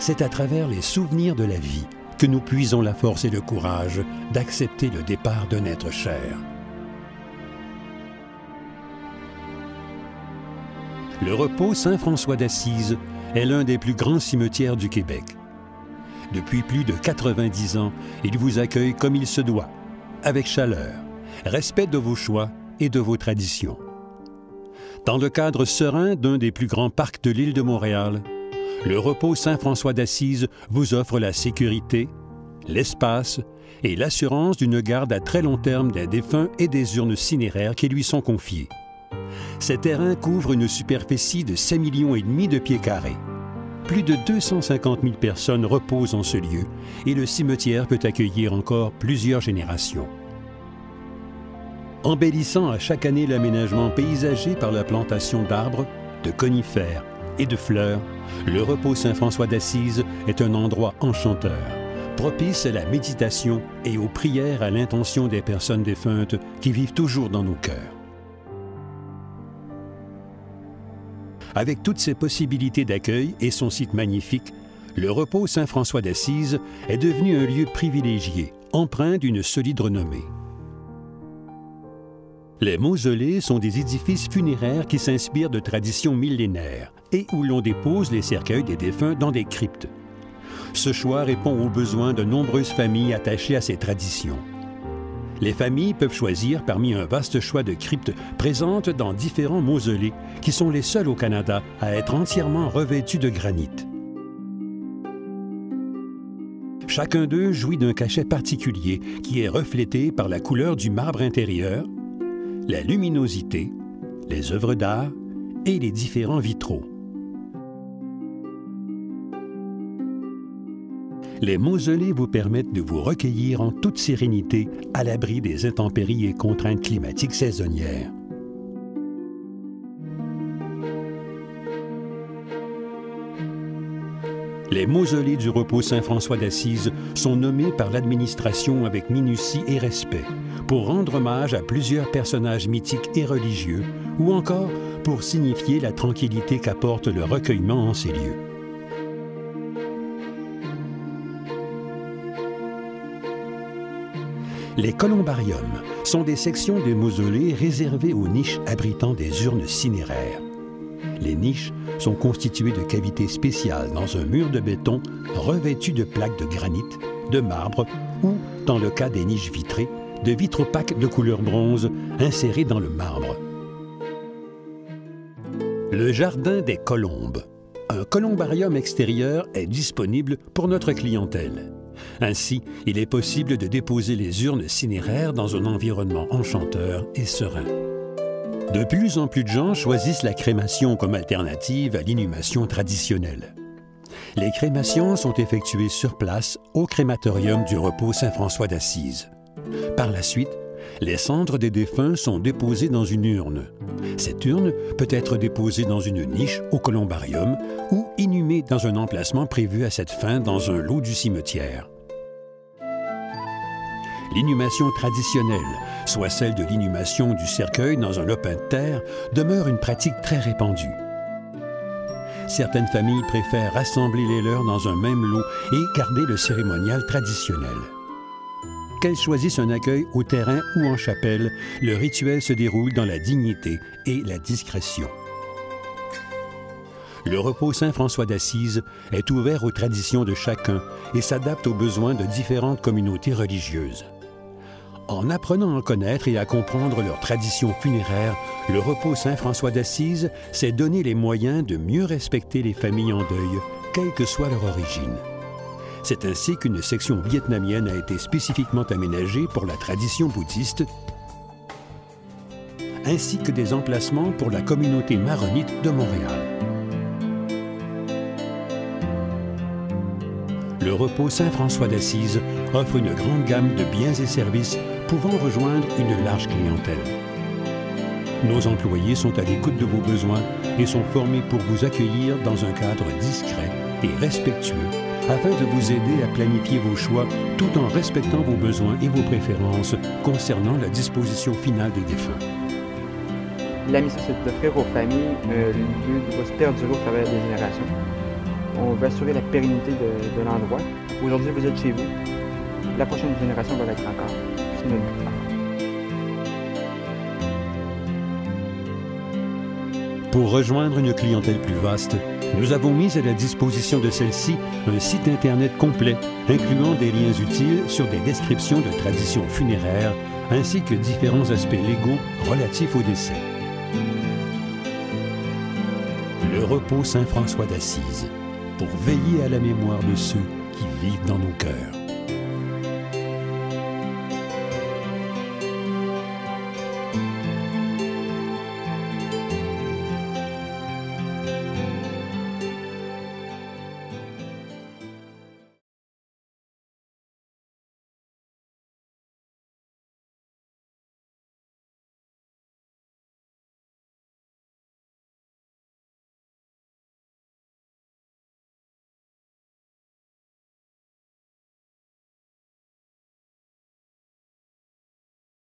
c'est à travers les souvenirs de la vie que nous puisons la force et le courage d'accepter le départ d'un être cher. Le repos Saint-François d'Assise est l'un des plus grands cimetières du Québec. Depuis plus de 90 ans, il vous accueille comme il se doit, avec chaleur, respect de vos choix et de vos traditions. Dans le cadre serein d'un des plus grands parcs de l'île de Montréal, le repos Saint-François d'Assise vous offre la sécurité, l'espace et l'assurance d'une garde à très long terme des défunts et des urnes cinéraires qui lui sont confiées. Ces terrains couvrent une superficie de 7,5 millions de pieds carrés. Plus de 250 000 personnes reposent en ce lieu et le cimetière peut accueillir encore plusieurs générations. Embellissant à chaque année l'aménagement paysager par la plantation d'arbres, de conifères et de fleurs, le repos Saint-François d'Assise est un endroit enchanteur, propice à la méditation et aux prières à l'intention des personnes défuntes qui vivent toujours dans nos cœurs. Avec toutes ses possibilités d'accueil et son site magnifique, le repos Saint-François d'Assise est devenu un lieu privilégié, empreint d'une solide renommée. Les mausolées sont des édifices funéraires qui s'inspirent de traditions millénaires et où l'on dépose les cercueils des défunts dans des cryptes. Ce choix répond aux besoins de nombreuses familles attachées à ces traditions. Les familles peuvent choisir parmi un vaste choix de cryptes présentes dans différents mausolées qui sont les seuls au Canada à être entièrement revêtus de granit. Chacun d'eux jouit d'un cachet particulier qui est reflété par la couleur du marbre intérieur, la luminosité, les œuvres d'art et les différents vitraux. Les mausolées vous permettent de vous recueillir en toute sérénité à l'abri des intempéries et contraintes climatiques saisonnières. Les mausolées du repos Saint-François d'Assise sont nommés par l'administration avec minutie et respect pour rendre hommage à plusieurs personnages mythiques et religieux ou encore pour signifier la tranquillité qu'apporte le recueillement en ces lieux. Les columbariums sont des sections de mausolées réservées aux niches abritant des urnes cinéraires. Les niches sont constituées de cavités spéciales dans un mur de béton revêtu de plaques de granit, de marbre ou, dans le cas des niches vitrées, de vitres opaques de couleur bronze insérées dans le marbre. Le jardin des colombes. Un columbarium extérieur est disponible pour notre clientèle. Ainsi, il est possible de déposer les urnes cinéraires dans un environnement enchanteur et serein. De plus en plus de gens choisissent la crémation comme alternative à l'inhumation traditionnelle. Les crémations sont effectuées sur place au crématorium du repos Saint-François d'Assise. Par la suite, les cendres des défunts sont déposées dans une urne. Cette urne peut être déposée dans une niche au columbarium ou inhumée dans un emplacement prévu à cette fin dans un lot du cimetière. L'inhumation traditionnelle, soit celle de l'inhumation du cercueil dans un lopin de terre, demeure une pratique très répandue. Certaines familles préfèrent rassembler les leurs dans un même lot et garder le cérémonial traditionnel. Qu'elles choisissent un accueil au terrain ou en chapelle, le rituel se déroule dans la dignité et la discrétion. Le repos Saint-François d'Assise est ouvert aux traditions de chacun et s'adapte aux besoins de différentes communautés religieuses. En apprenant à connaître et à comprendre leurs traditions funéraires, le repos Saint-François d'Assise s'est donné les moyens de mieux respecter les familles en deuil, quelle que soit leur origine. C'est ainsi qu'une section vietnamienne a été spécifiquement aménagée pour la tradition bouddhiste, ainsi que des emplacements pour la communauté maronite de Montréal. Le repos Saint-François d'Assise offre une grande gamme de biens et services pouvant rejoindre une large clientèle. Nos employés sont à l'écoute de vos besoins et sont formés pour vous accueillir dans un cadre discret et respectueux afin de vous aider à planifier vos choix tout en respectant vos besoins et vos préférences concernant la disposition finale des défunts. La mission, c'est d'offrir aux familles un lieu qui va se perdurer au travers des générations. On veut assurer la pérennité de l'endroit. Aujourd'hui, vous êtes chez vous. La prochaine génération va l'être encore. C'est notre but. Pour rejoindre une clientèle plus vaste, nous avons mis à la disposition de celle-ci un site Internet complet, incluant des liens utiles sur des descriptions de traditions funéraires, ainsi que différents aspects légaux relatifs au décès. Le repos Saint-François d'Assise, pour veiller à la mémoire de ceux qui vivent dans nos cœurs.